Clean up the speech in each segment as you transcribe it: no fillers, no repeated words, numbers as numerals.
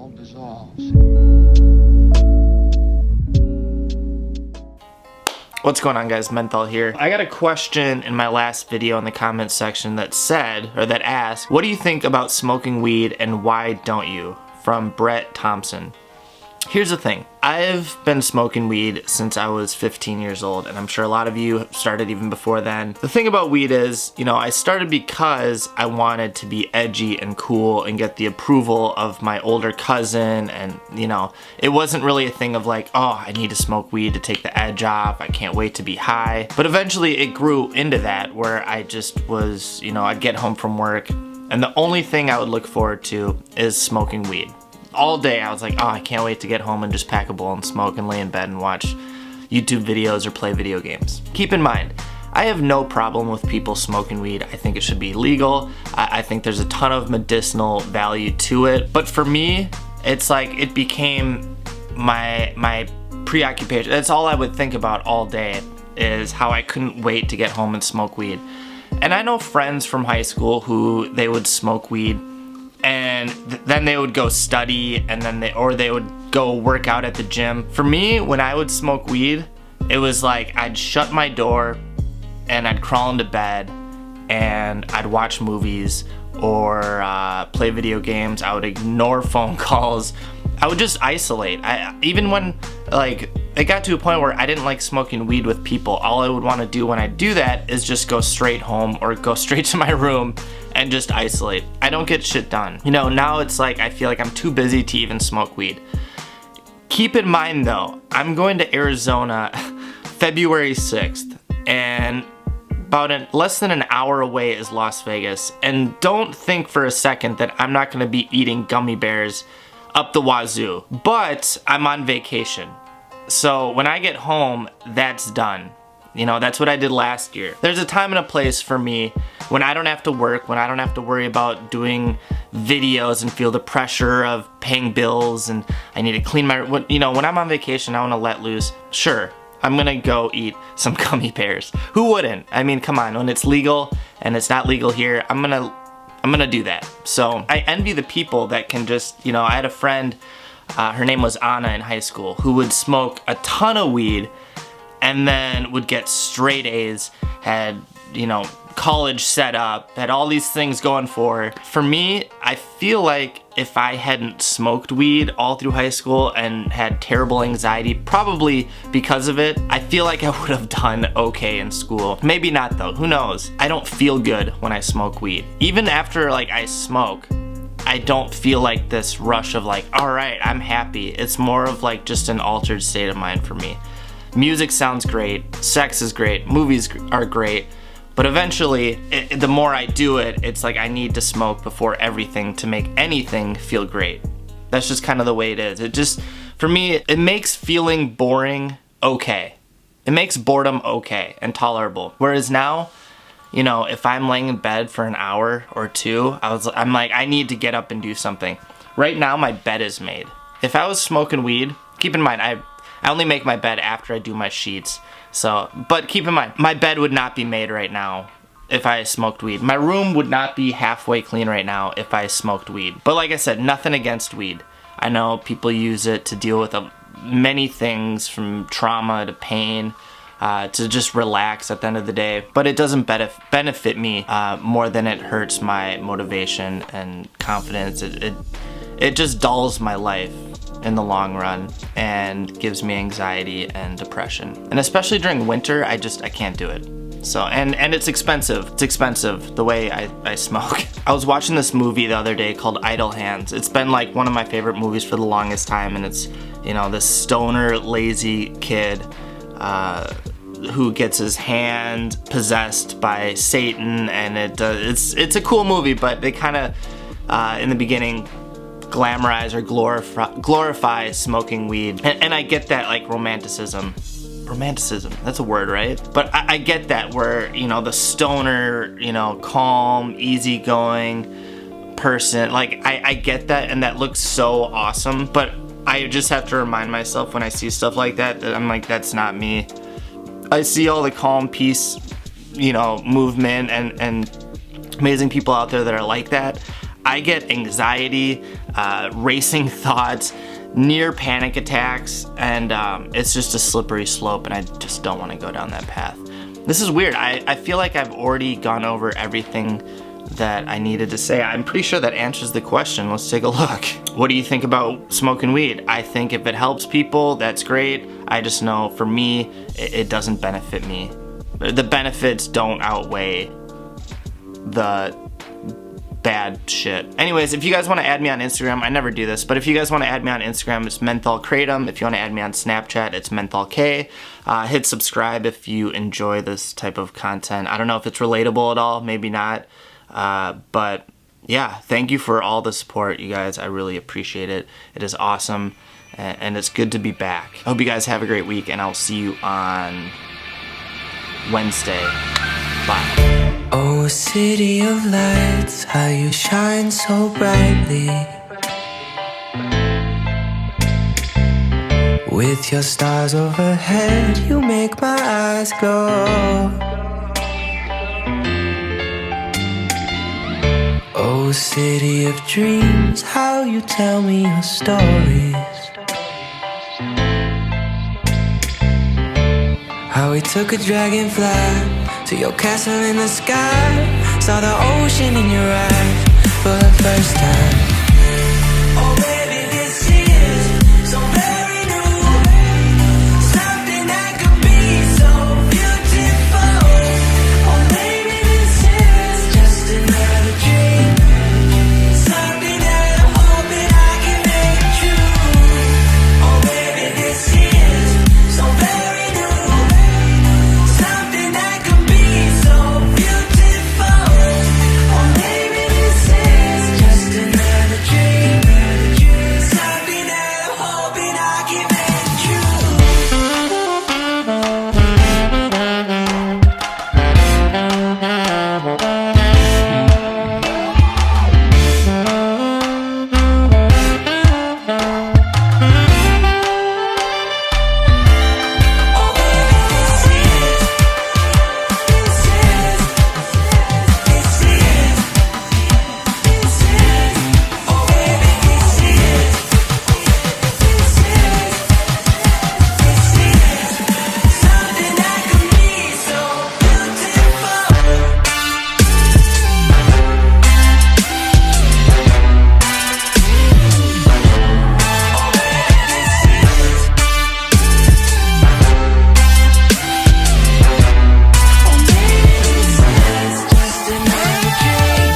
all dissolves. What's going on, guys? Menthol here. I got a question in my last video in the comments section that said, or that asked, what do you think about smoking weed and why don't you? From Brett Thompson. Here's the thing. I've been smoking weed since I was 15 years old, and I'm sure a lot of you started even before then. The thing about weed is, I started because I wanted to be edgy and cool and get the approval of my older cousin, and it wasn't really a thing of like, oh, I need to smoke weed to take the edge off, I can't wait to be high. But eventually it grew into that, where I just was, I'd get home from work, and the only thing I would look forward to is smoking weed. All day I was like, oh, I can't wait to get home and just pack a bowl and smoke and lay in bed and watch YouTube videos or play video games. Keep in mind, I have no problem with people smoking weed. I think it should be legal. I think there's a ton of medicinal value to it. But for me, it's like it became my preoccupation. That's all I would think about all day, is how I couldn't wait to get home and smoke weed. And I know friends from high school who they would smoke weed and then they would go study, and then they would go work out at the gym. For me, when I would smoke weed, it was like I'd shut my door and I'd crawl into bed and I'd watch movies or play video games. I would ignore phone calls. I would just isolate. Even when it got to a point where I didn't like smoking weed with people, all I would want to do when I do that is just go straight home or go straight to my room and just isolate. I don't get shit done. Now it's like I feel like I'm too busy to even smoke weed. Keep in mind though, I'm going to Arizona February 6th, and about less than an hour away is Las Vegas. And don't think for a second that I'm not going to be eating gummy bears up the wazoo. But I'm on vacation. So when I get home, that's done. That's what I did last year. There's a time and a place for me when I don't have to work, when I don't have to worry about doing videos and feel the pressure of paying bills and I need to clean my, when I'm on vacation, I want to let loose. Sure, I'm gonna go eat some gummy bears. Who wouldn't? I mean, come on, when it's legal and it's not legal here, I'm gonna do that. So I envy the people that can just, I had a friend, her name was Anna in high school, who would smoke a ton of weed and then would get straight A's, had, college set up, had all these things going for her. For me, I feel like if I hadn't smoked weed all through high school and had terrible anxiety, probably because of it, I feel like I would have done okay in school. Maybe not though, who knows? I don't feel good when I smoke weed. Even after I smoke, I don't feel like this rush of all right, I'm happy. It's more of just an altered state of mind for me. Music sounds great, sex is great, movies are great, but eventually, the more I do it, it's like I need to smoke before everything to make anything feel great. That's just kind of the way it is. For me, it makes feeling boring okay. It makes boredom okay and tolerable. Whereas now, if I'm laying in bed for an hour or two, I'm like, I need to get up and do something. Right now, my bed is made. If I was smoking weed, keep in mind, I only make my bed after I do my sheets. But keep in mind, my bed would not be made right now if I smoked weed. My room would not be halfway clean right now if I smoked weed. But like I said, nothing against weed. I know people use it to deal with many things, from trauma to pain, to just relax at the end of the day. But it doesn't benefit me more than it hurts my motivation and confidence. It just dulls my life in the long run and gives me anxiety and depression. And especially during winter, I can't do it. So, and it's expensive. It's expensive the way I smoke. I was watching this movie the other day called Idle Hands. It's been one of my favorite movies for the longest time, and it's, this stoner, lazy kid who gets his hand possessed by Satan, and it's a cool movie, but they kind of in the beginning glamorize or glorify smoking weed, and I get that romanticism, that's a word, right? But I get that, where the stoner, calm, easygoing person, I get that, and that looks so awesome. But I just have to remind myself when I see stuff like that I'm like, that's not me. I see all the calm, peace, movement and amazing people out there that are like that. I get anxiety, racing thoughts, near panic attacks, and it's just a slippery slope, and I just don't want to go down that path. This is weird. I feel like I've already gone over everything that I needed to say. I'm pretty sure that answers the question. Let's take a look. What do you think about smoking weed? I think if it helps people, that's great. I just know for me, it doesn't benefit me. The benefits don't outweigh the bad shit. Anyways, if you guys want to add me on Instagram, I never do this, but if you guys want to add me on Instagram, it's mentholkratom. If you want to add me on Snapchat, it's mentholk. Hit subscribe if you enjoy this type of content. I don't know if it's relatable at all, maybe not, but yeah, thank you for all the support, you guys. I really appreciate it. It is awesome, and it's good to be back. I hope you guys have a great week, and I'll see you on Wednesday. Bye. Oh, city of lights, how you shine so brightly. With your stars overhead, you make my eyes glow. Oh, city of dreams, how you tell me your stories. How we took a dragonfly to your castle in the sky, saw the ocean in your eyes for the first time. Oh baby, this is so very new, something that could be so beautiful. Oh baby, this is just another dream, something that I'm hoping I can make true. Oh baby, this is so very new, something that could be so beautiful. Oh maybe this is just another dream, something that I'm hoping I can make true. Oh baby, this is, oh baby, this is, something that could be so beautiful. Just another dream.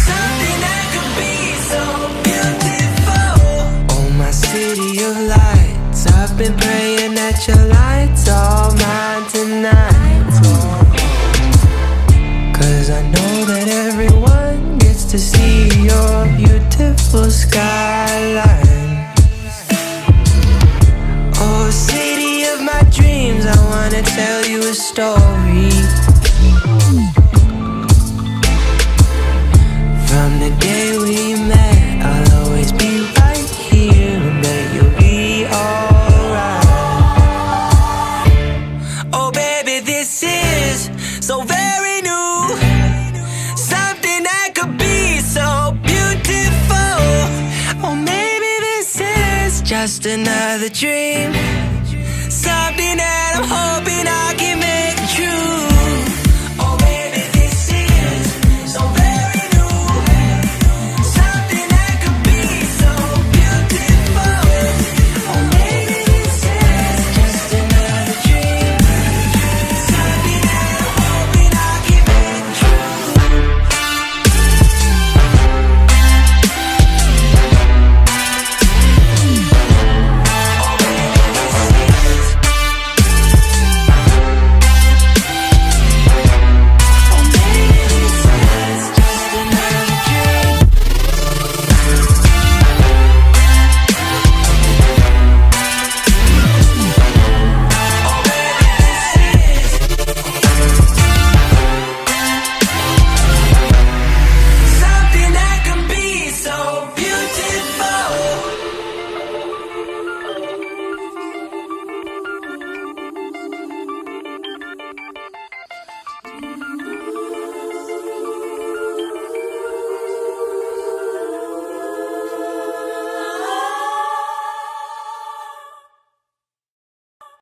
Something that could be so beautiful. Oh, my city of lights, I've been praying that your lights all mine tonight. 'Cause I know that everyone gets to see your beautiful skyline. Oh, city of my dreams, I wanna tell you a story. From the day we met, I'll always be right here, and that you'll be alright. Oh baby, this is so very new, something that could be so beautiful. Oh maybe this is just another dream, something that I'm hoping I can make